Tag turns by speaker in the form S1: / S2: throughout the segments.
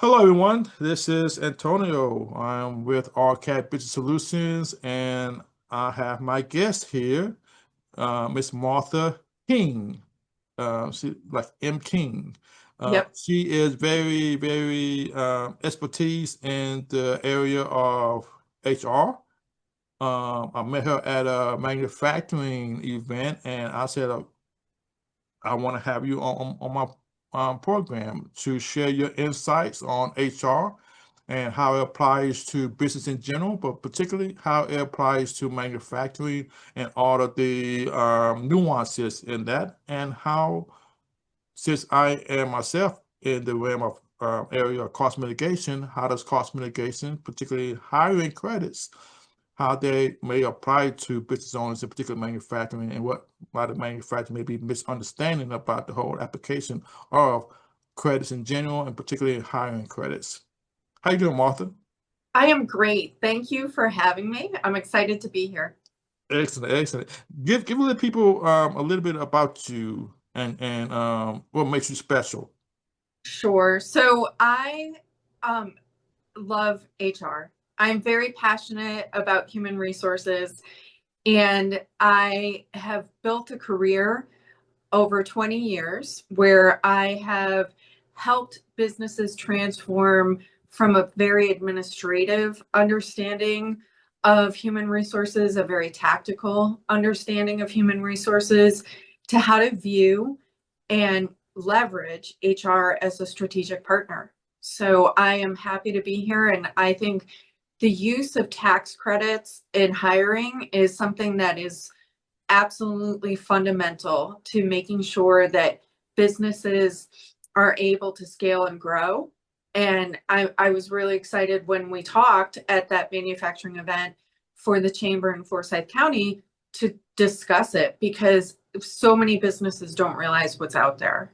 S1: Hello, everyone. This is Antonio. I'm with RCAT Business Solutions, and I have my guest here, Miss Martha King. She like M. King.
S2: Yep.
S1: She is very, very expertise in the area of HR. I met her at a manufacturing event, and I said, I want to have you on my program to share your insights on HR and how it applies to business in general, but particularly how it applies to manufacturing and all of the nuances in that, and how, since I am myself in the realm of area of cost mitigation, how does cost mitigation, particularly hiring credits, how they may apply to business owners, in particular manufacturing, and what a lot of manufacturing may be misunderstanding about the whole application of credits in general, and particularly hiring credits. How you doing, Martha?
S2: I am great. Thank you for having me. I'm excited to be here.
S1: Excellent, excellent. Give a little people a little bit about you and what makes you special.
S2: Sure. So I um, love HR. I'm very passionate about human resources, and I have built a career over 20 years where I have helped businesses transform from a very administrative understanding of human resources, a very tactical understanding of human resources, to how to view and leverage HR as a strategic partner. So I am happy to be here. And I think the use of tax credits in hiring is something that is absolutely fundamental to making sure that businesses are able to scale and grow. And I was really excited when we talked at that manufacturing event for the chamber in Forsyth County to discuss it because so many businesses don't realize what's out there.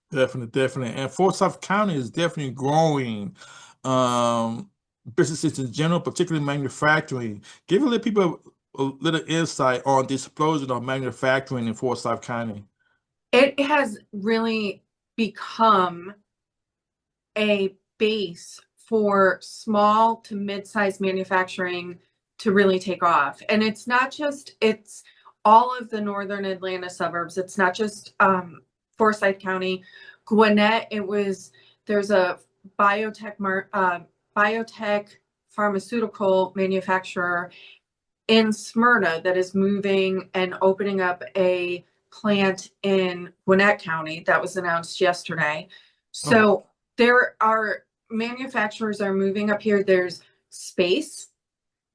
S1: Definitely, definitely. And Forsyth County is definitely growing. Um, Businesses in general, particularly manufacturing. Give a little people a little insight on the explosion of manufacturing in Forsyth County.
S2: It has really become a base for small to mid-sized manufacturing to really take off. And it's not just, it's all of the northern Atlanta suburbs. It's not just Forsyth County. Gwinnett, there's a biotech, biotech pharmaceutical manufacturer in Smyrna that is moving and opening up a plant in Gwinnett County that was announced yesterday.
S1: Oh, wow.
S2: So there are manufacturers are moving up here. There's space.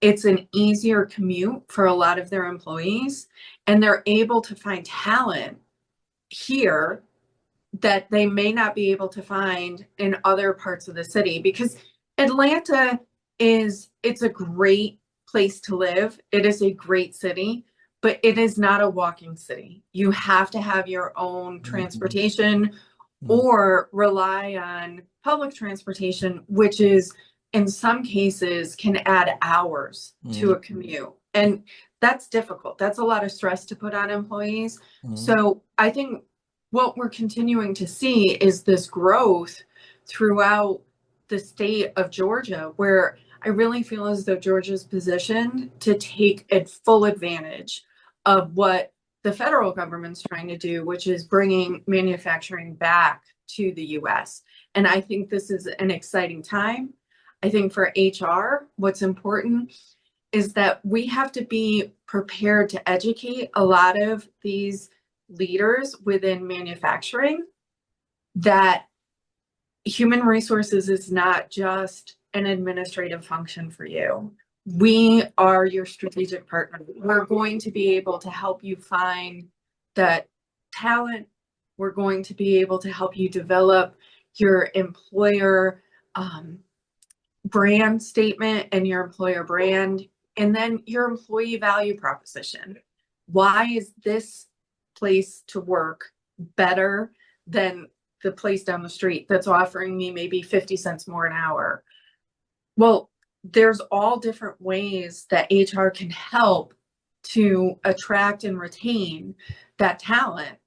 S2: It's an easier commute for a lot of their employees, and they're able to find talent here that they may not be able to find in other parts of the city because Atlanta it's a great place to live. It is a great city, but it is not a walking city. You have to have your own
S1: Mhm,
S2: transportation
S1: mhm,
S2: or rely on public transportation, which is in some cases can add hours to
S1: mhm,
S2: a commute. And that's difficult. That's a lot of stress to put on employees.
S1: mhm.
S2: So I think what we're continuing to see is this growth throughout the state of Georgia, where I really feel as though Georgia's positioned to take full advantage of what the federal government's trying to do, which is bringing manufacturing back to the US. And I think this is an exciting time. I think for HR, what's important is that we have to be prepared to educate a lot of these leaders within manufacturing that human resources is not just an administrative function for you. We are your strategic partner. We're going to be able to help you find that talent. We're going to be able to help you develop your employer brand statement and your employer brand, and then your employee value proposition. Why is this place to work better than the place down the street that's offering me maybe 50 cents more an hour? Well, there's all different ways that HR can help to attract and retain that talent.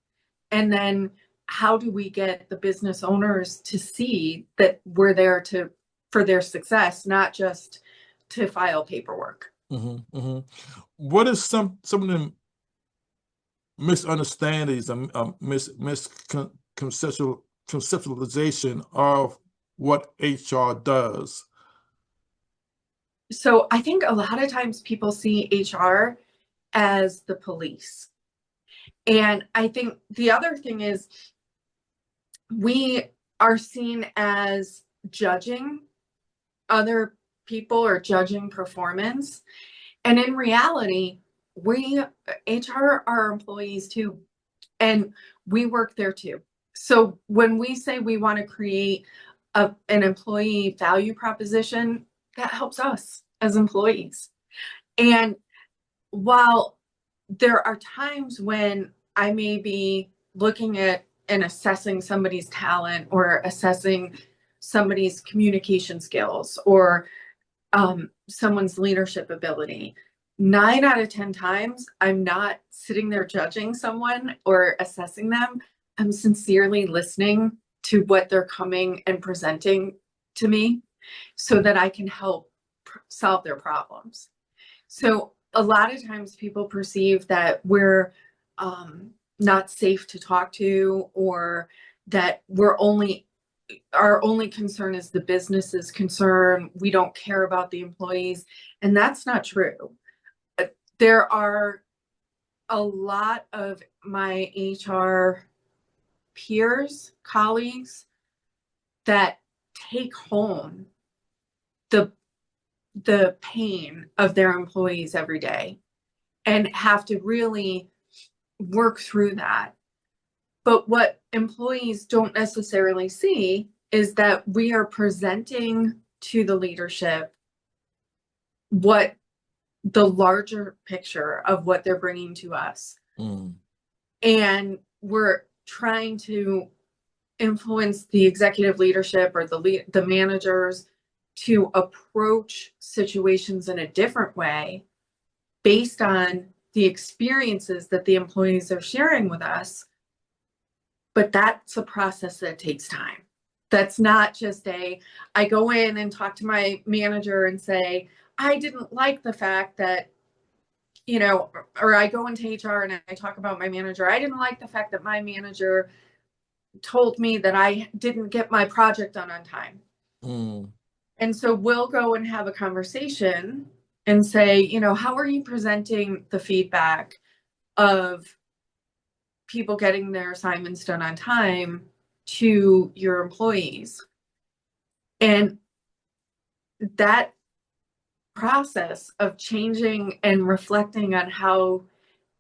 S2: And then how do we get the business owners to see that we're there for their success, not just to file paperwork?
S1: What is some of the misunderstandings and conceptualization of what HR does?
S2: So I think a lot of times people see HR as the police. And I think the other thing is we are seen as judging other people or judging performance. And in reality, HR are employees too, and we work there too. So when we say we want to create an employee value proposition, that helps us as employees. And while there are times when I may be looking at and assessing somebody's talent or assessing somebody's communication skills or someone's leadership ability, 9 out of 10 times, I'm not sitting there judging someone or assessing them. I'm sincerely listening to what they're coming and presenting to me so that I can help solve their problems. So a lot of times people perceive that we're not safe to talk to, or that our only concern is the business's concern. We don't care about the employees. And that's not true. There are a lot of my HR peers, colleagues, that take home the pain of their employees every day and have to really work through that. But what employees don't necessarily see is that we are presenting to the leadership what the larger picture of what they're bringing to us. And we're trying to influence the executive leadership or the managers to approach situations in a different way based on the experiences that the employees are sharing with us. But that's a process that takes time. That's not just I go in and talk to my manager and say, I didn't like the fact that, or I go into HR and I talk about my manager. I didn't like the fact that my manager told me that I didn't get my project done on time. And so we'll go and have a conversation and say, how are you presenting the feedback of people getting their assignments done on time to your employees? And that process of changing and reflecting on how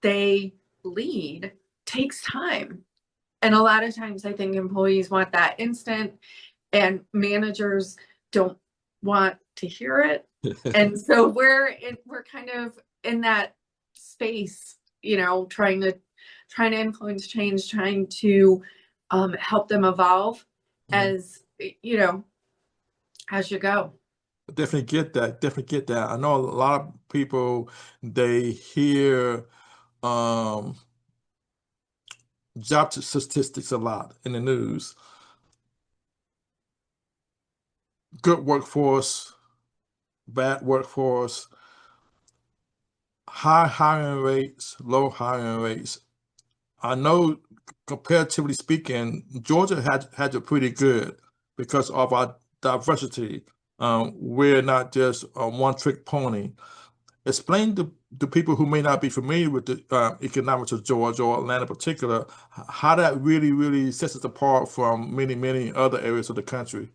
S2: they lead takes time. And a lot of times I think employees want that instant, and managers don't want to hear it. And so we're kind of in that space, trying to influence change, trying to help them evolve as as you go.
S1: Definitely get that. Definitely get that. I know a lot of people, they hear job statistics a lot in the news. Good workforce, bad workforce, high hiring rates, low hiring rates. I know, comparatively speaking, Georgia had it pretty good because of our diversity. We're not just a one-trick pony. Explain to people who may not be familiar with the economics of Georgia or Atlanta in particular, how that really, really sets us apart from many, many other areas of the country.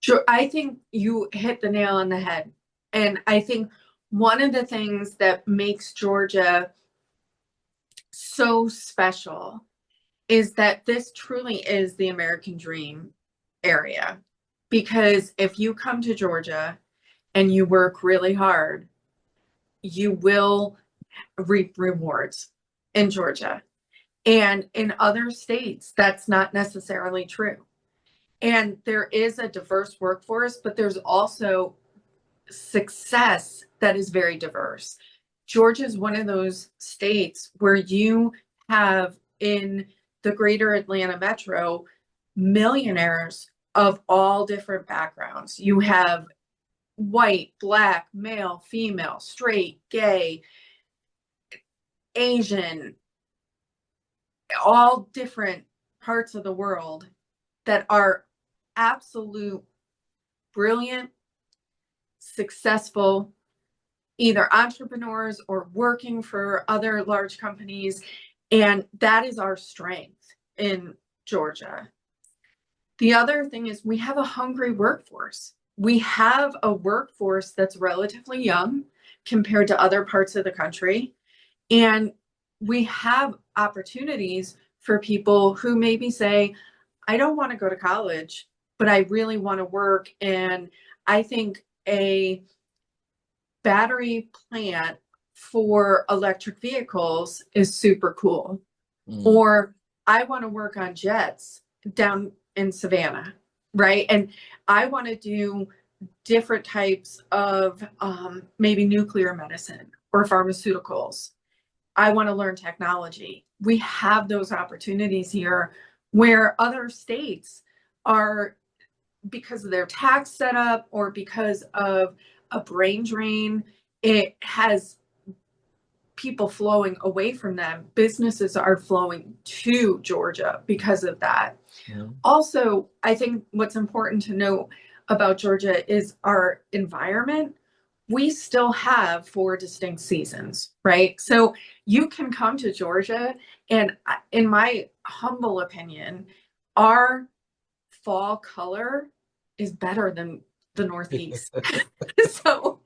S2: Sure. I think you hit the nail on the head. And I think one of the things that makes Georgia so special is that this truly is the American dream area. Because if you come to Georgia and you work really hard, you will reap rewards in Georgia. And in other states, that's not necessarily true. And there is a diverse workforce, but there's also success that is very diverse. Georgia is one of those states where you have in the greater Atlanta metro, millionaires of all different backgrounds. You have white, black, male, female, straight, gay, Asian, all different parts of the world that are absolute brilliant, successful, either entrepreneurs or working for other large companies. And that is our strength in Georgia. The other thing is we have a hungry workforce. We have a workforce that's relatively young compared to other parts of the country. And we have opportunities for people who maybe say, I don't want to go to college, but I really want to work. And I think a battery plant for electric vehicles is super cool. Or I want to work on jets down in Savannah, right? And I want to do different types of maybe nuclear medicine or pharmaceuticals. I want to learn technology. We have those opportunities here where other states are, because of their tax setup or because of a brain drain, it has people flowing away from them. Businesses are flowing to Georgia because of that. Yeah. Also, I think what's important to know about Georgia is our environment. We still have 4 distinct seasons, right? So you can come to Georgia, and in my humble opinion, our fall color is better than the Northeast. So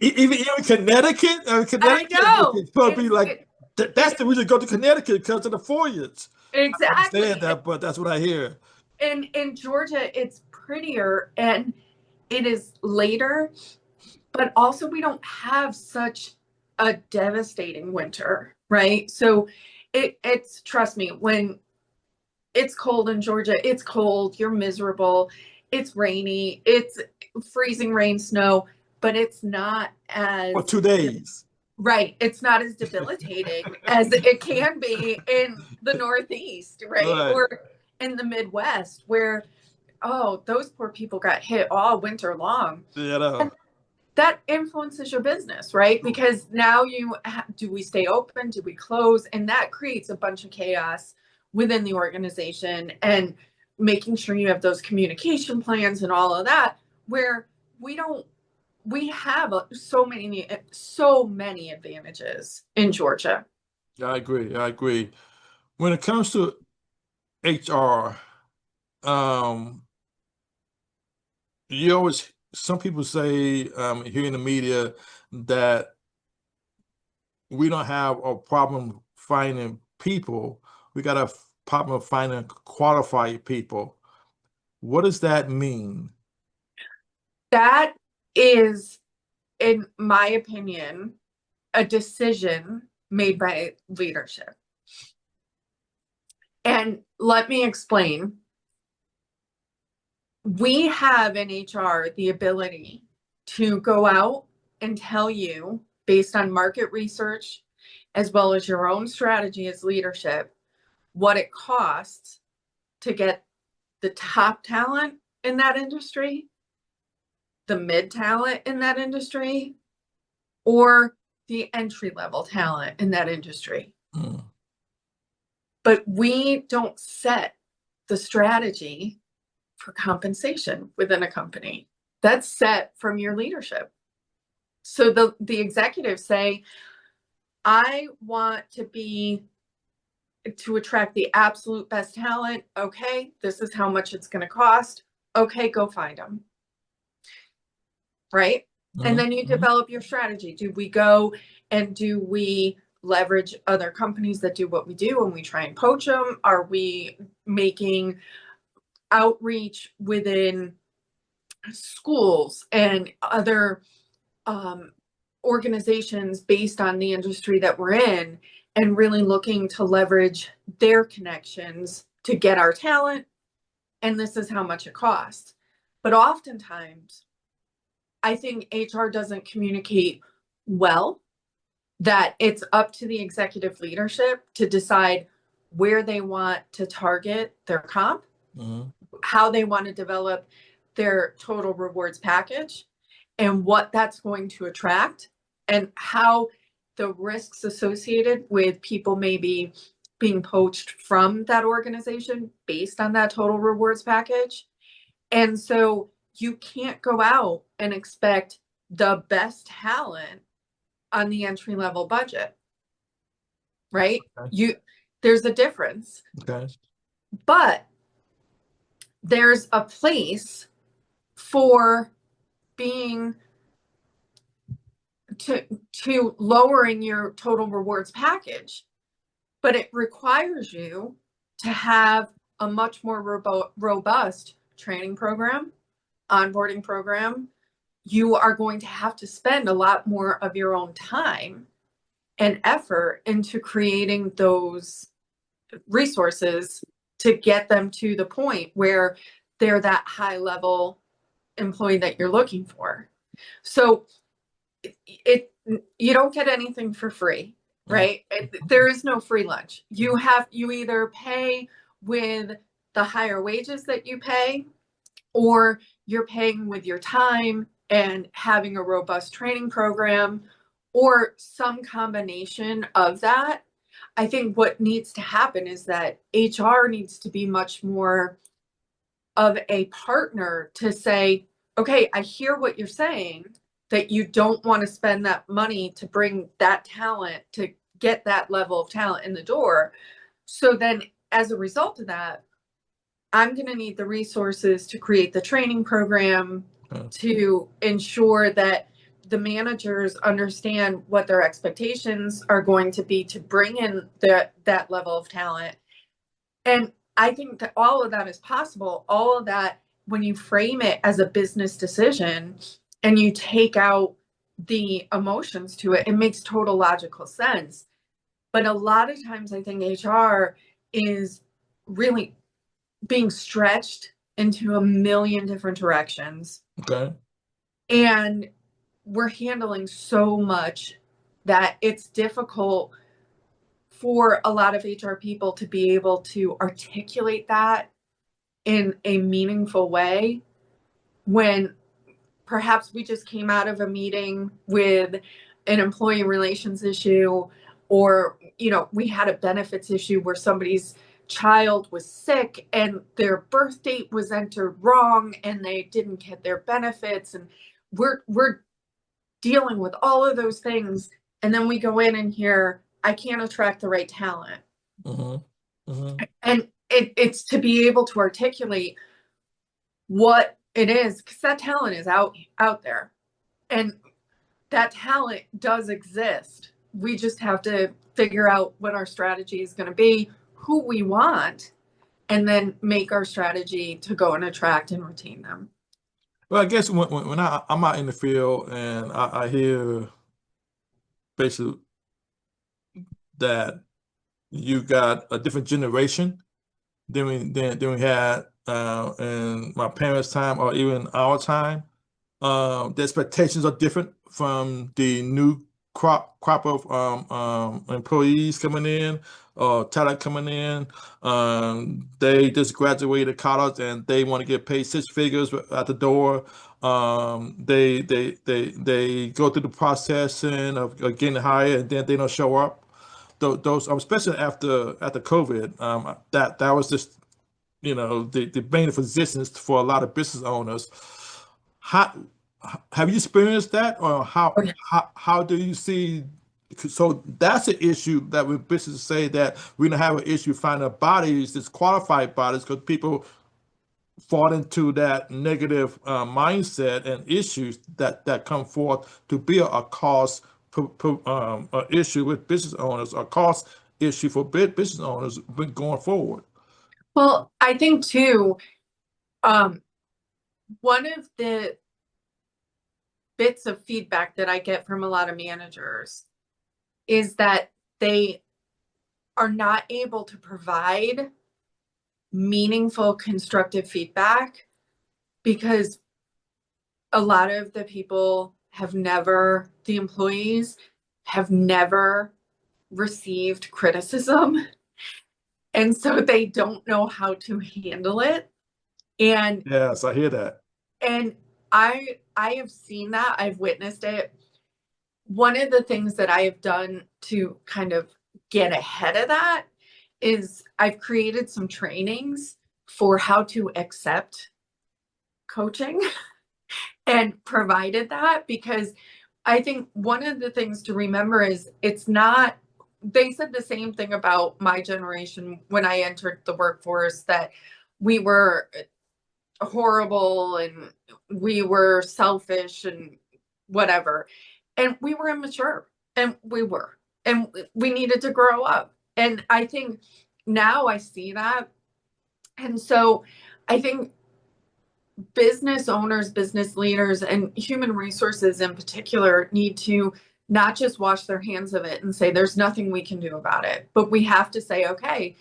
S1: even Connecticut,
S2: I know
S1: it's supposed to be like that's the reason to go to Connecticut, because of the foliage.
S2: Exactly.
S1: I understand that, but that's what I hear.
S2: In Georgia, it's prettier and it is later, but also we don't have such a devastating winter, right? So it's trust me, when it's cold in Georgia, it's cold, you're miserable, it's rainy, it's freezing rain, snow, but it's not as
S1: for 2 days.
S2: Right. It's not as debilitating as it can be in the Northeast, right? Or in the Midwest, where, oh, those poor people got hit all winter long.
S1: Yeah.
S2: That influences your business, right? Because now do we stay open? Do we close? And that creates a bunch of chaos within the organization, and making sure you have those communication plans and all of that, where we have so many advantages in Georgia.
S1: I agree. When it comes to HR, some people say here in the media that we don't have a problem finding people. We got a problem finding qualified people. What does that mean?
S2: That is, in my opinion, a decision made by leadership. And let me explain. We have in HR the ability to go out and tell you, based on market research, as well as your own strategy as leadership, what it costs to get the top talent in that industry, the mid talent in that industry, or the entry level talent in that industry. But we don't set the strategy for compensation within a company. That's set from your leadership. So the executives say, I want to attract the absolute best talent. Okay, this is how much it's going to cost. Okay, go find them. Right? And then you develop your strategy. Do we go and do we leverage other companies that do what we do and we try and poach them? Are we making outreach within schools and other organizations based on the industry that we're in, and really looking to leverage their connections to get our talent? And this is how much it costs. But oftentimes, I think HR doesn't communicate well that it's up to the executive leadership to decide where they want to target their comp,
S1: Mhm.
S2: how they want to develop their total rewards package, and what that's going to attract, and how the risks associated with people maybe being poached from that organization based on that total rewards package. And so you can't go out and expect the best talent on the entry level budget, right?
S1: Okay.
S2: There's a difference,
S1: Okay.
S2: but there's a place for being to lowering your total rewards package, but it requires you to have a much more robust training program, onboarding program. You are going to have to spend a lot more of your own time and effort into creating those resources to get them to the point where they're that high level employee that you're looking for. So it you don't get anything for free, right? There is no free lunch. You either pay with the higher wages that you pay, or you're paying with your time and having a robust training program, or some combination of that. I think what needs to happen is that HR needs to be much more of a partner to say, okay, I hear what you're saying, that you don't want to spend that money to bring that talent, to get that level of talent in the door. So then as a result of that, I'm going to need the resources to create the training program, to ensure that the managers understand what their expectations are going to be to bring in that level of talent. And I think that all of that is possible. All of that, when you frame it as a business decision and you take out the emotions to it, it makes total logical sense. But a lot of times I think HR is really being stretched into a million different directions.
S1: Okay.
S2: And we're handling so much that it's difficult for a lot of HR people to be able to articulate that in a meaningful way, when perhaps we just came out of a meeting with an employee relations issue, or we had a benefits issue where somebody's child was sick and their birth date was entered wrong and they didn't get their benefits, and we're dealing with all of those things, and then we go in and hear, I can't attract the right talent. And it's to be able to articulate what it is, because that talent is out there, and that talent does exist. We just have to figure out what our strategy is going to be, who we want, and then make our strategy to go and attract and retain them.
S1: Well, I guess when I'm out in the field and I hear basically that you got a different generation than we had in my parents' time or even our time. The expectations are different from the new crop of employees coming in, talent coming in. They just graduated college and they want to get paid six figures at the door. They go through the processing of getting hired and then they don't show up. Those especially after COVID, that was just the bane of existence for a lot of business owners. How have you experienced that, or how do you see? So that's an issue that when businesses say that we don't have an issue finding bodies, that's qualified bodies, because people fall into that negative mindset and issues that come forth to be a cost issue with business owners, a cost issue for business owners going forward.
S2: Well, I think too, one of the bits of feedback that I get from a lot of managers is that they are not able to provide meaningful, constructive feedback because a lot of the employees have never received criticism. And so they don't know how to handle it. And
S1: Yes, I hear that.
S2: I have seen that. I've witnessed it. One of the things that I have done to kind of get ahead of that is I've created some trainings for how to accept coaching and provided that, because I think one of the things to remember is it's not, they said the same thing about my generation when I entered the workforce, that we were horrible and we were selfish and whatever. And we were immature, and we needed to grow up. And I think now I see that. And so I think business owners, business leaders, and human resources in particular need to not just wash their hands of it and say, there's nothing we can do about it, but we have to say, okay,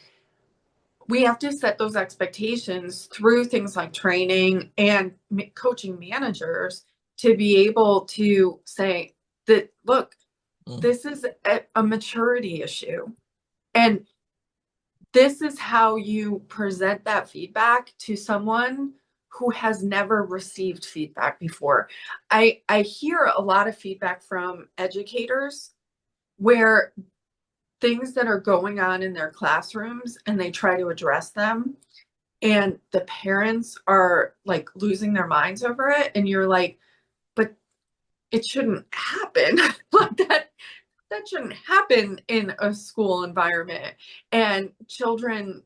S2: we have to set those expectations through things like training and coaching managers to be able to say that, look, this is a maturity issue. And this is how you present that feedback to someone who has never received feedback before. I hear a lot of feedback from educators where things that are going on in their classrooms and they try to address them, and the parents are like losing their minds over it, and you're like, but it shouldn't happen. Like that shouldn't happen in a school environment, and children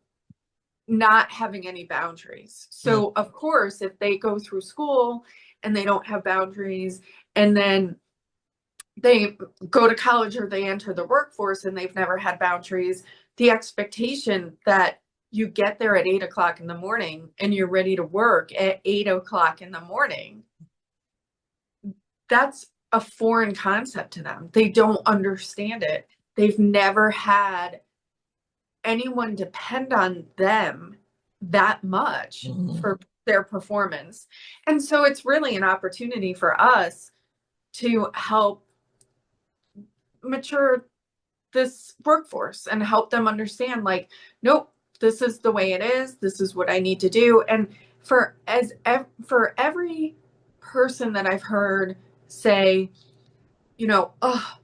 S2: not having any boundaries. So of course, if they go through school and they don't have boundaries, and then they go to college or they enter the workforce and they've never had boundaries, the expectation that you get there at 8 o'clock in the morning and you're ready to work at 8 o'clock in the morning, that's a foreign concept to them. They don't understand it. They've never had anyone depend on them that much for their performance. And so it's really an opportunity for us to help mature this workforce and help them understand, like, nope, this is the way it is. This is what I need to do. And for every person that I've heard say, oh,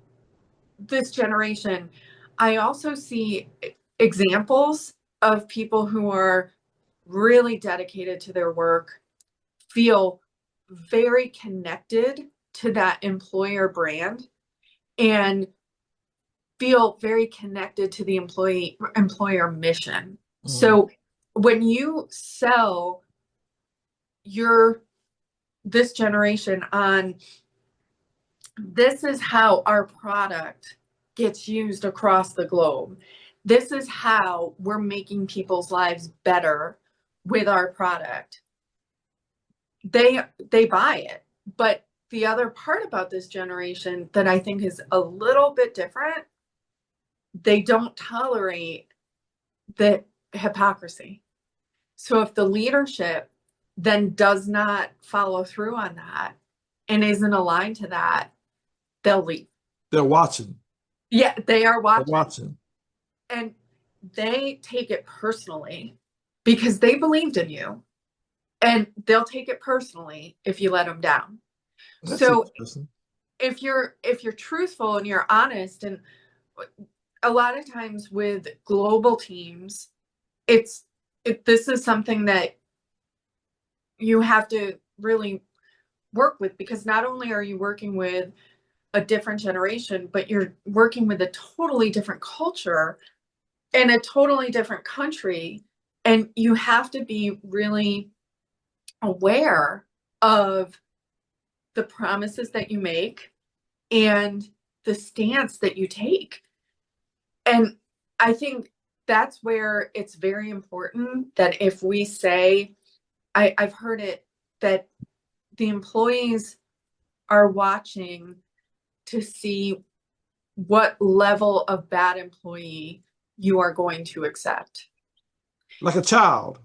S2: this generation, I also see examples of people who are really dedicated to their work, feel very connected to that employer brand, and feel very connected to the employer mission. So when you sell this generation on, this is how our product gets used across the globe, this is how we're making people's lives better with our product, they buy it. But the other part about this generation that I think is a little bit different, they don't tolerate the hypocrisy. So if the leadership then does not follow through on that and isn't aligned to that, they'll leave.
S1: They're watching.
S2: Yeah, they are watching.
S1: They're watching.
S2: And they take it personally because they believed in you. And they'll take it personally if you let them down.
S1: That's
S2: so if you're truthful and you're honest, and a lot of times with global teams, this is something that you have to really work with, because not only are you working with a different generation, but you're working with a totally different culture in a totally different country. And you have to be really aware of the promises that you make and the stance that you take. And I think that's where it's very important that if we say, I've heard it, that the employees are watching to see what level of bad employee you are going to accept.
S1: Like a child.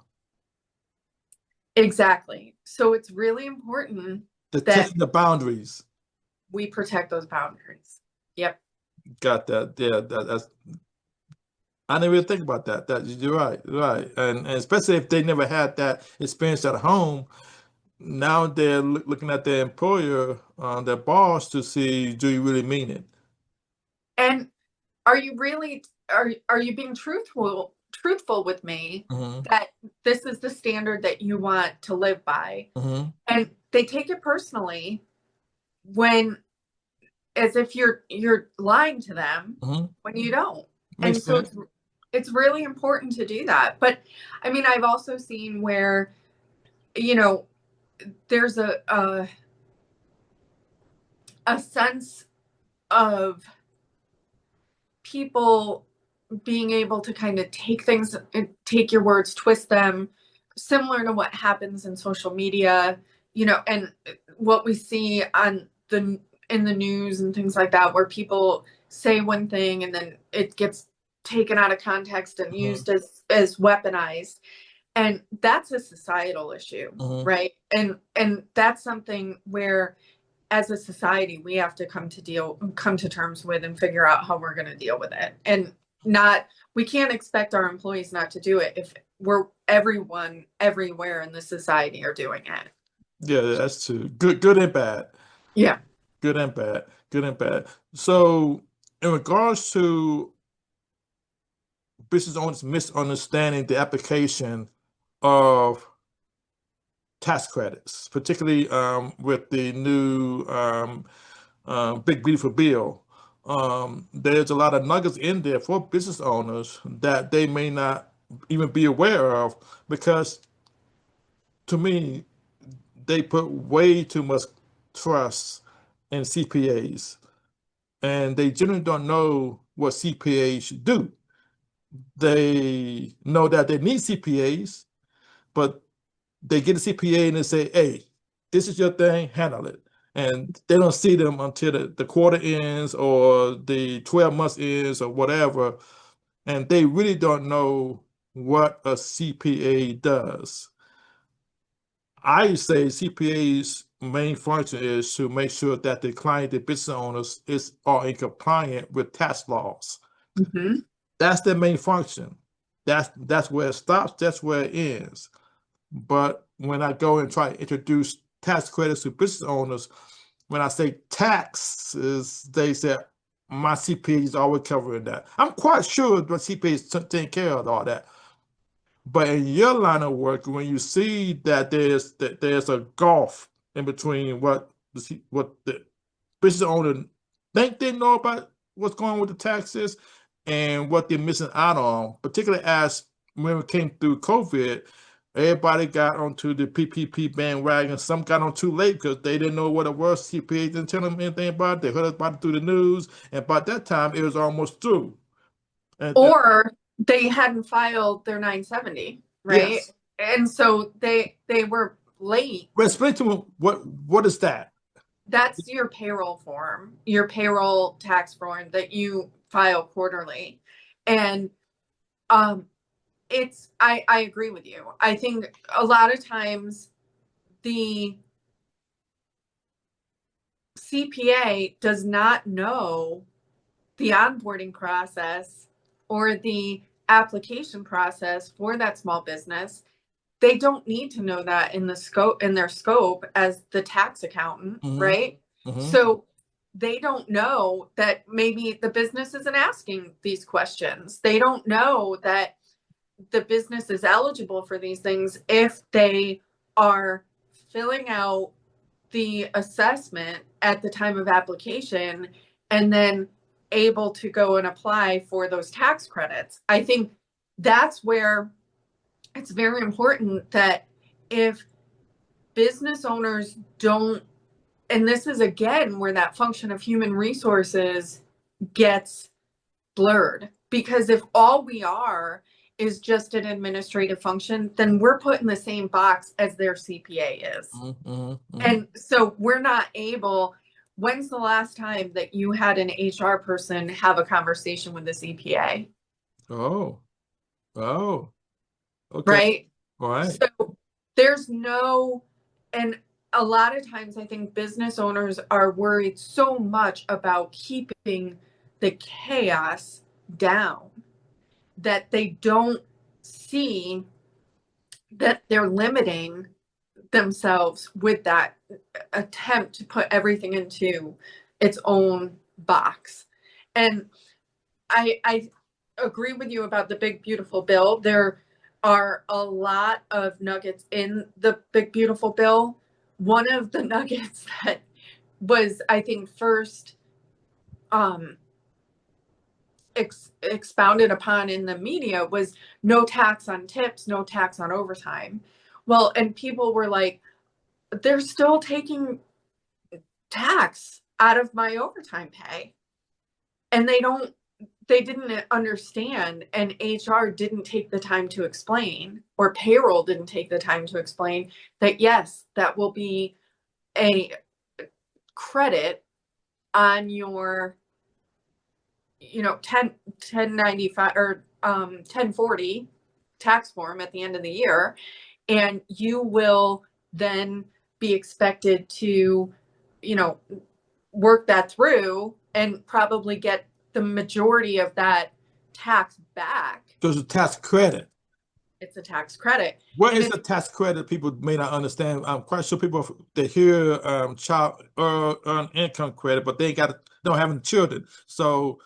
S2: Exactly. So it's really important
S1: that the boundaries.
S2: We protect those boundaries. Yep.
S1: Got that. Yeah, that's I didn't really think about that. That you're right, right, and especially if they never had that experience at home, now they're looking at their employer, their boss, to see, do you really mean it?
S2: And are you really are you being truthful with me
S1: Hmm.
S2: that this is the standard that you want to live by?
S1: Hmm.
S2: And they take it personally when as if you're lying to them
S1: Hmm.
S2: when you don't. And
S1: Makes
S2: so
S1: sense.
S2: it's really important to do that. But I mean, I've also seen where, you know, there's a sense of people being able to kind of take things and take your words, twist them, similar to what happens in social media, and what we see on the in the news and things like that, where people say one thing and then it gets taken out of context and
S1: Hmm.
S2: used as weaponized. And that's a societal issue,
S1: Hmm.
S2: right? And that's something where as a society we have to come to terms with and figure out how we're going to deal with it. And not we can't expect our employees not to do it if we're everyone everywhere in the society are doing it.
S1: Yeah, that's true. Good and bad.
S2: Yeah.
S1: Good and bad. Good and bad. So, in regards to business owners misunderstanding the application of tax credits, particularly with the new big beautiful bill. There's a lot of nuggets in there for business owners that they may not even be aware of, because to me, they put way too much trust in CPAs, and they generally don't know what CPAs should do. They know that they need CPAs, but they get a CPA and they say, hey, this is your thing, handle it. And they don't see them until the quarter ends or the 12 months ends or whatever. And they really don't know what a CPA does. I say CPA's main function is to make sure that the client, the business owners, are in compliant with tax laws.
S2: Mm-hmm.
S1: That's their main function. That's where it stops. That's where it ends. But when I go and try to introduce tax credits to business owners, when I say taxes, they say my CPA is always covering that. I'm quite sure the CPA is taking care of all that. But in your line of work, when you see that there's a gulf in between what the business owner think they know about what's going on with the taxes and what they're missing out on, particularly as when we came through COVID, everybody got onto the PPP bandwagon. Some got on too late because they didn't know what it was. CPA didn't tell them anything about it. They heard about it through the news, and by that time, it was almost through. And
S2: Or they hadn't filed their 970, right?
S1: yes,
S2: And so they were late.
S1: but explain to me what is that?
S2: That's your payroll form, your payroll tax form that you file quarterly. And um I agree with you. I think a lot of times the CPA does not know the onboarding process or the application process for that small business. They don't need to know that in their scope as the tax accountant,
S1: Hmm.
S2: right?
S1: Hmm.
S2: So they don't know that maybe the business isn't asking these questions. They don't know that the business is eligible for these things if they are filling out the assessment at the time of application and then able to go and apply for those tax credits. I think that's where it's very important that if business owners don't, and this is again where that function of human resources gets blurred, because if all we are is just an administrative function, then we're put in the same box as their CPA is.
S1: Hmm. Hmm. Hmm.
S2: And so we're not able, when's the last time that you had an HR person have a conversation with the CPA?
S1: Oh, oh, okay,
S2: Right?
S1: all right.
S2: So there's no, and a lot of times I think business owners are worried so much about keeping the chaos down that they don't see that they're limiting themselves with that attempt to put everything into its own box. And I agree with you about the big beautiful bill. There are a lot of nuggets in the big beautiful bill. One of the nuggets that was, I think, first expounded upon in the media was no tax on tips, no tax on overtime. Well, and people were like, they're still taking tax out of my overtime pay. And they didn't understand, and HR didn't take the time to explain, or payroll didn't take the time to explain that, yes, that will be a credit on your 1095 or 1040 tax form at the end of the year, and you will then be expected to work that through and probably get the majority of that tax back.
S1: There's a tax credit.
S2: It's a tax credit.
S1: What is the tax credit? People may not understand. I'm quite sure people, they hear child earned income credit, but they don't have any children. So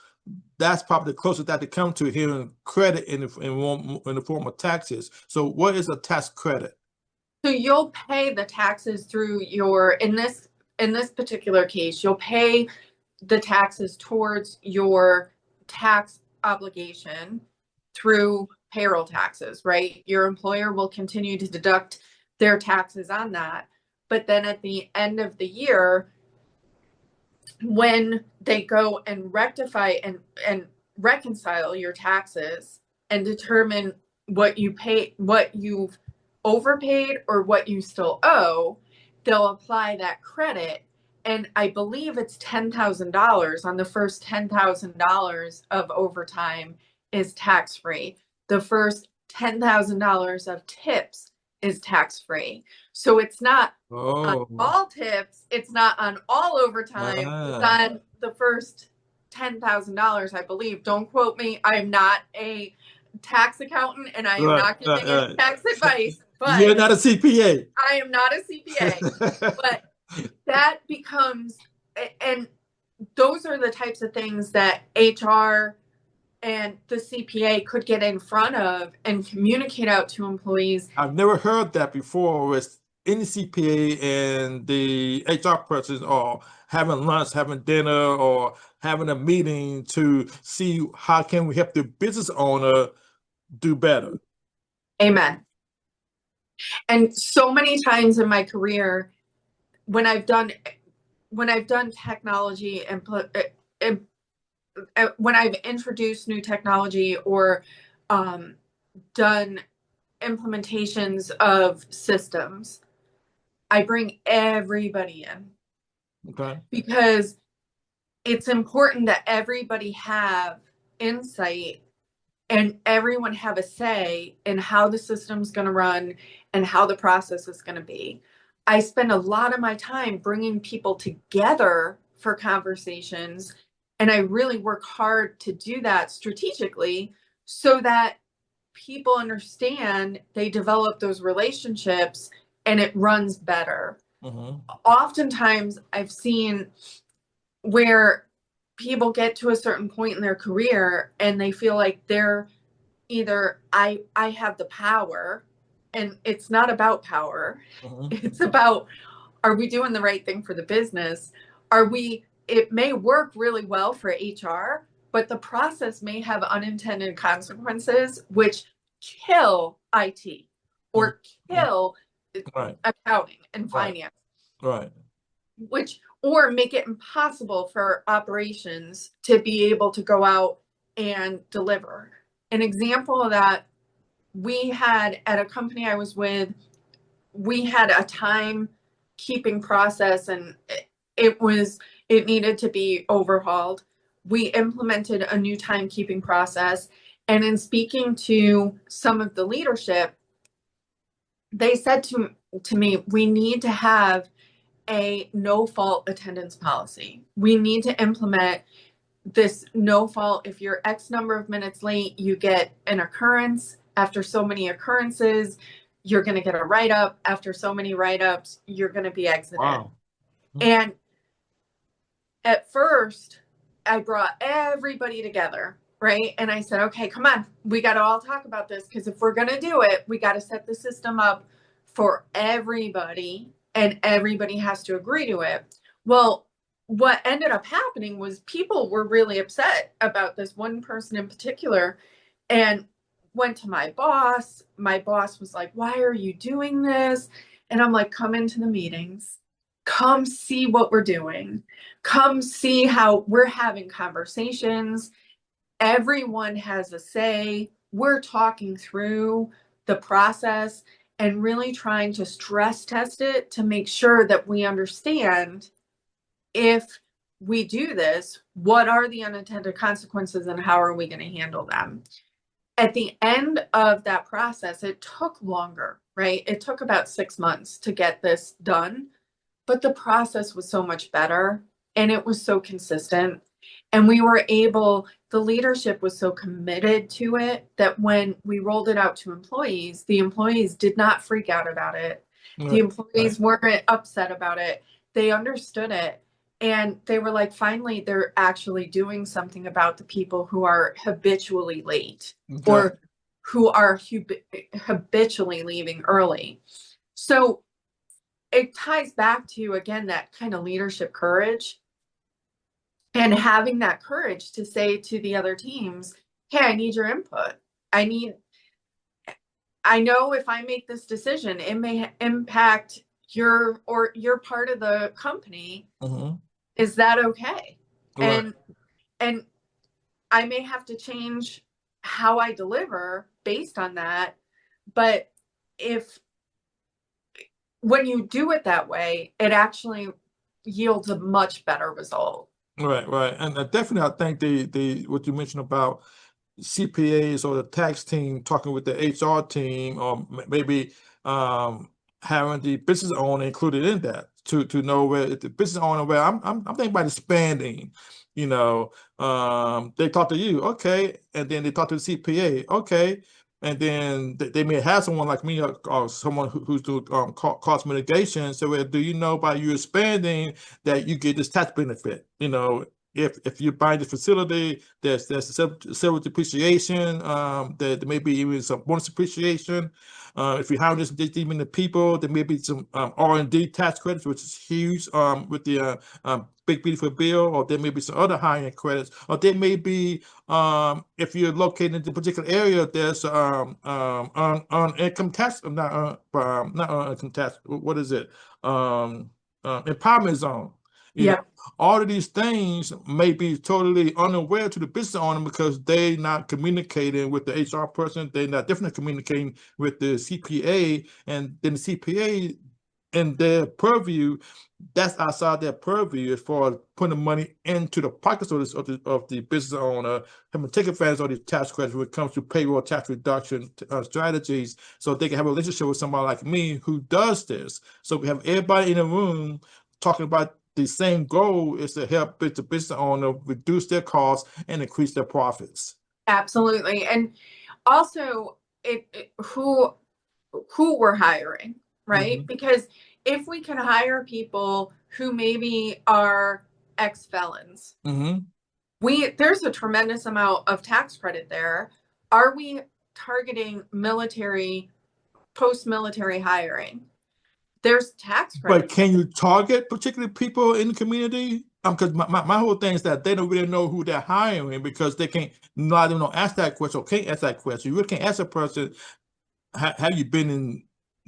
S1: that's probably the closest that they come to hearing credit in the form of taxes. So what is a tax credit?
S2: So you'll pay the taxes through in this particular case, you'll pay the taxes towards your tax obligation through payroll taxes, right? Your employer will continue to deduct their taxes on that. But then at the end of the year, when they go and rectify and reconcile your taxes and determine what you pay, what you've overpaid or what you still owe, they'll apply that credit. And I believe it's $10,000 on the first $10,000 of overtime is tax-free. The first $10,000 of tips is tax-free. So it's not on all tips, it's not on all overtime, it's on the first $10,000, I believe. Don't quote me. I am not a tax accountant and I am not giving any tax advice. But
S1: you're not a CPA.
S2: I am not a CPA. But that becomes, and those are the types of things that HR and the CPA could get in front of and communicate out to employees.
S1: I've never heard that before with any CPA and the HR person or having lunch, having dinner, or having a meeting to see how can we help the business owner do better.
S2: Amen. And so many times in my career, when I've done technology and when I've introduced new technology or done implementations of systems, I bring everybody in.
S1: Okay.
S2: Because it's important that everybody have insight and everyone have a say in how the system's going to run and how the process is going to be. I spend a lot of my time bringing people together for conversations, and I really work hard to do that strategically so that people understand, they develop those relationships, and it runs better. Mm-hmm. Oftentimes, I've seen where people get to a certain point in their career and they feel like they're either, I have the power, and it's not about power. Mm-hmm. It's about, are we doing the right thing for the business? It may work really well for HR, but the process may have unintended consequences, which kill IT or kill accounting and finance.
S1: Right.
S2: Or make it impossible for operations to be able to go out and deliver. An example of that, we had at a company I was with, we had a timekeeping process, and it needed to be overhauled. We implemented a new timekeeping process, and in speaking to some of the leadership, they said to me, we need to have a no-fault attendance policy. We need to implement this no fault. If you're X number of minutes late, you get an occurrence. After so many occurrences, you're going to get a write up. After so many write ups, you're going to be exited.
S1: Wow.
S2: And at first, I brought everybody together, right? And I said, okay, come on, we got to all talk about this, because if we're going to do it, we got to set the system up for everybody, and everybody has to agree to it. Well, what ended up happening was people were really upset about this one person in particular, and went to my boss. My boss was like, why are you doing this? And I'm like, come into the meetings, come see what we're doing, come see how we're having conversations. Everyone has a say. We're talking through the process and really trying to stress test it to make sure that we understand, if we do this, what are the unintended consequences and how are we going to handle them? At the end of that process, it took longer, right? It took about 6 months to get this done, but the process was so much better and it was so consistent. And we were able, the leadership was so committed to it that when we rolled it out to employees, the employees did not freak out about it. The employees weren't upset about it. They understood it. And they were like, finally, they're actually doing something about the people who are habitually late or who are habitually leaving early. So it ties back to, again, that kind of leadership courage, and having that courage to say to the other teams, hey, I need your input. I know if I make this decision, it may impact your part of the company.
S1: Mm-hmm.
S2: Is that okay?
S1: Right.
S2: And I may have to change how I deliver based on that. But when you do it that way, it actually yields a much better result.
S1: Right, right. And definitely, I think the what you mentioned about CPAs or the tax team talking with the HR team, or maybe having the business owner included in that to know where the business owner, where I'm thinking about expanding, they talk to you, okay, and then they talk to the CPA, okay, and then they may have someone like me, or someone who's doing cost mitigation. So, well, do you know, by you expanding, that you get this tax benefit? If you buy the facility, there's several depreciation, there may be even some bonus depreciation. If you hire this even the people, there may be some R&D tax credits, which is huge, with the big beautiful bill, or there may be some other high-end credits, or there may be, if you're located in the particular area, there's on income tax, not on income tax. What is it? Empowerment zone.
S2: Yeah.
S1: All of these things may be totally unaware to the business owner, because they're not communicating with the HR person. They're not definitely communicating with the CPA, and then the CPA in their purview, that's outside their purview as far as putting money into the pockets of the business owner, and take advantage of these tax credits when it comes to payroll tax reduction strategies, so they can have a relationship with somebody like me who does this. So we have everybody in the room talking about the same goal, is to help the business owner reduce their costs and increase their profits.
S2: Absolutely. And also who we're hiring, right?
S1: Mm-hmm.
S2: Because if we can hire people who maybe are ex-felons,
S1: Mm-hmm.
S2: There's a tremendous amount of tax credit there. Are we targeting post-military hiring? There's tax credit.
S1: But can you target particular people in the community? Because my whole thing is that they don't really know who they're hiring, because they can't, not even ask that question, or can't ask that question. You really can't ask a person, have you been in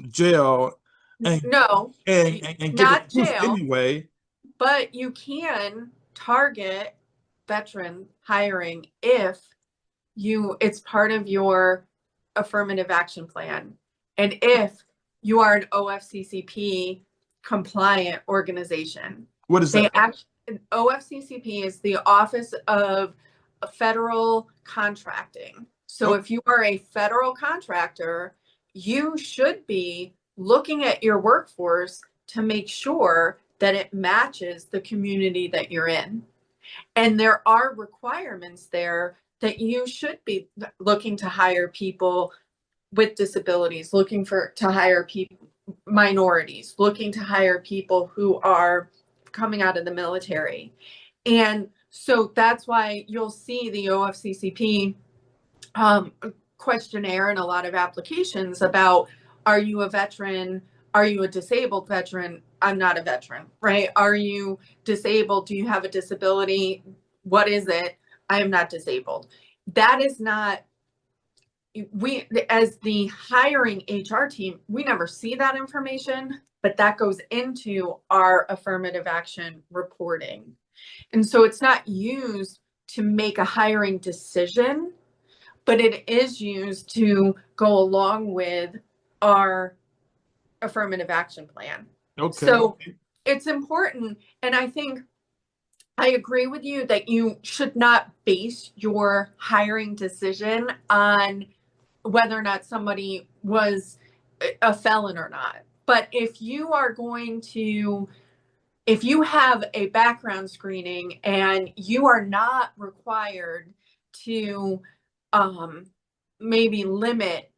S1: jail? And
S2: No,
S1: and get the
S2: not
S1: proof
S2: jail.
S1: anyway.
S2: But you can target veteran hiring if it's part of your affirmative action plan, and if you are an OFCCP compliant organization.
S1: What is that?
S2: OFCCP is the Office of Federal Contracting. So if you are a federal contractor, you should be looking at your workforce to make sure that it matches the community that you're in. And there are requirements there that you should be looking to hire people with disabilities, looking to hire people, minorities, looking to hire people who are coming out of the military. And so that's why you'll see the OFCCP questionnaire and a lot of applications about, are you a veteran? Are you a disabled veteran? I'm not a veteran, right? Are you disabled? Do you have a disability? What is it? I am not disabled. That is not, we, as the hiring HR team, we never see that information, but that goes into our affirmative action reporting. And so it's not used to make a hiring decision, but it is used to go along with our affirmative action plan.
S1: Okay.
S2: So it's important. And I think I agree with you that you should not base your hiring decision on whether or not somebody was a felon or not. But if you are going to, if you have a background screening and you are not required to maybe limit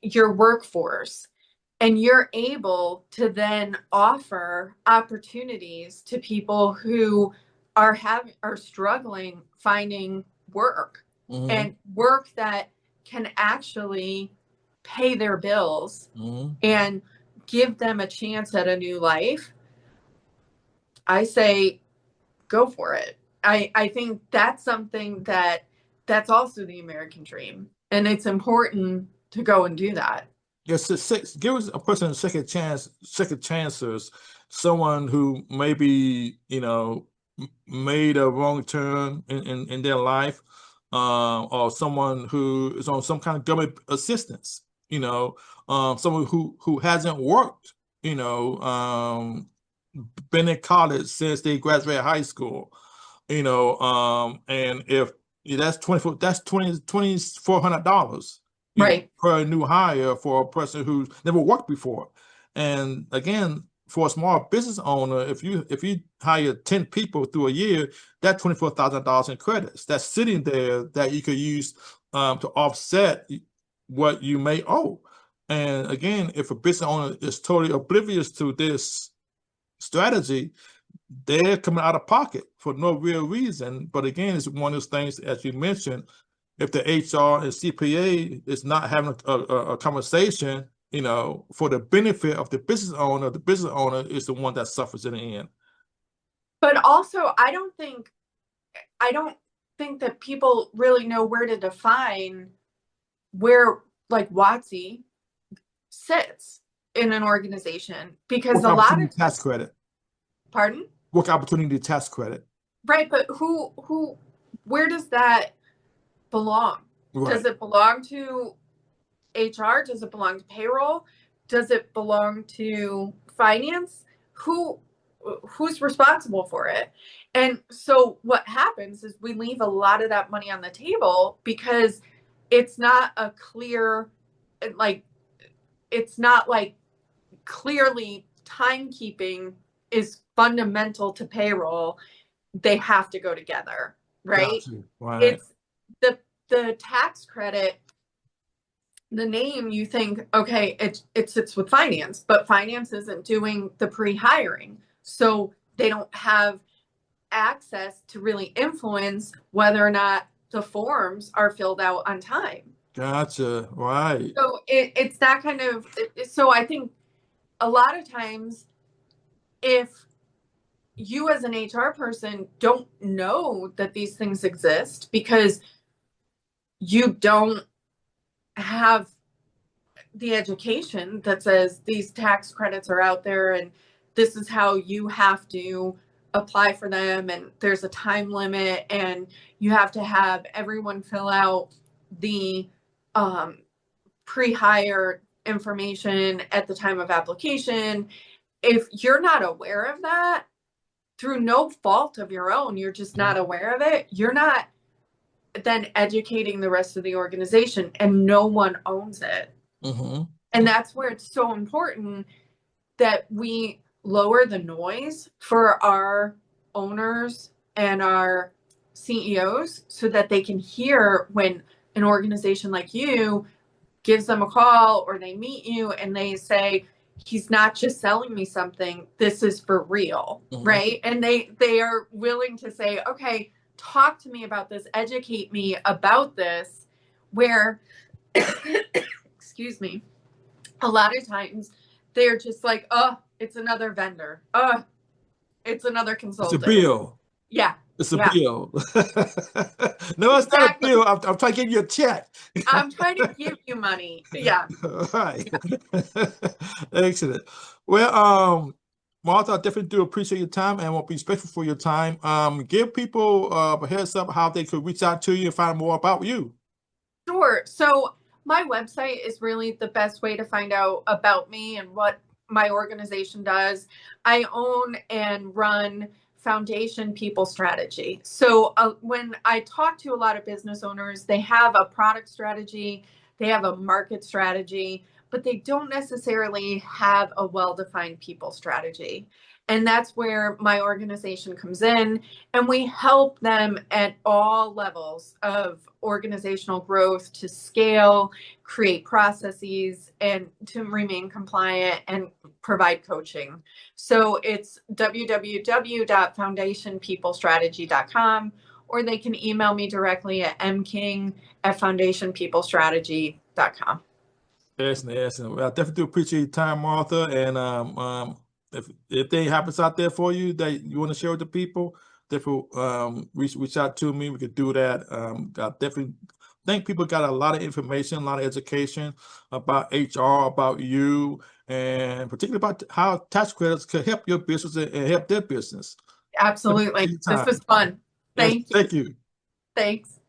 S2: your workforce, and you're able to then offer opportunities to people who are struggling finding work, and work that can actually pay their bills and give them a chance at a new life, I say go for it. I think that's something that's also the American dream, and it's important to go and do that.
S1: Yes, give us a person a second chances, someone who maybe, made a wrong turn in their life, or someone who is on some kind of government assistance, someone who hasn't worked, been in college since they graduated high school, and if that's $2,400
S2: Right.
S1: per new hire for a person who's never worked before. And again, for a small business owner, if you hire 10 people through a year, that's $24,000 in credits that's sitting there that you could use to offset what you may owe. And again, if a business owner is totally oblivious to this strategy, they're coming out of pocket for no real reason. But again, it's one of those things, as you mentioned, if the HR and CPA is not having a conversation, for the benefit of the business owner is the one that suffers in the end.
S2: But also, I don't think that people really know where to define where, like, WOTC sits in an organization, because a lot of
S1: tax credit.
S2: Pardon?
S1: Work opportunity tax credit.
S2: Right, but where does that belong? Right. Does it belong to HR? Does it belong to payroll? Does it belong to finance? Who's responsible for it? And so what happens is we leave a lot of that money on the table because it's not a clear, it's not like clearly timekeeping is fundamental to payroll. They have to go together, right?
S1: Right.
S2: It's the tax credit, the name, you think, okay, it sits with finance, but finance isn't doing the pre-hiring. So they don't have access to really influence whether or not the forms are filled out on time.
S1: Gotcha. Right.
S2: So it's that kind of, so I think a lot of times, if you as an HR person don't know that these things exist because you don't have the education that says these tax credits are out there and this is how you have to apply for them, and there's a time limit, and you have to have everyone fill out the pre-hire information at the time of application. If you're not aware of that, through no fault of your own, you're just not aware of it, you're not then educating the rest of the organization, and no one owns it. And that's where it's so important that we lower the noise for our owners and our CEOs so that they can hear when an organization like you gives them a call or they meet you and they say, he's not just selling me something, this is for real, right? And they are willing to say, okay, talk to me about this, educate me about this, where excuse me, a lot of times they're just like, oh, it's another vendor, oh, it's another
S1: It's a
S2: consultant.
S1: bill.
S2: Yeah.
S1: It's a
S2: Yeah.
S1: bill. No, it's not a
S2: Exactly.
S1: bill. I'm trying to give you a check.
S2: I'm trying to give you money. Yeah.
S1: All right. Excellent. Well, Martha, I definitely do appreciate your time and will be respectful for your time. Give people a heads up how they could reach out to you and find more about you.
S2: Sure. So my website is really the best way to find out about me and what my organization does. I own and run Foundation People Strategy. So when I talk to a lot of business owners, they have a product strategy, they have a market strategy, but they don't necessarily have a well-defined people strategy. And that's where my organization comes in. And we help them at all levels of organizational growth to scale, create processes, and to remain compliant and provide coaching. So it's www.foundationpeoplestrategy.com, or they can email me directly at mking@foundationpeoplestrategy.com.
S1: Excellent, excellent. Well, I definitely do appreciate your time, Martha. And if anything happens out there for you that you want to share with the people, definitely reach out to me. We could do that. I definitely think people got a lot of information, a lot of education about HR, about you, and particularly about how tax credits could help your business and help their business.
S2: Absolutely. This was fun.
S1: Yes,
S2: Thank you.
S1: thank you.
S2: Thanks.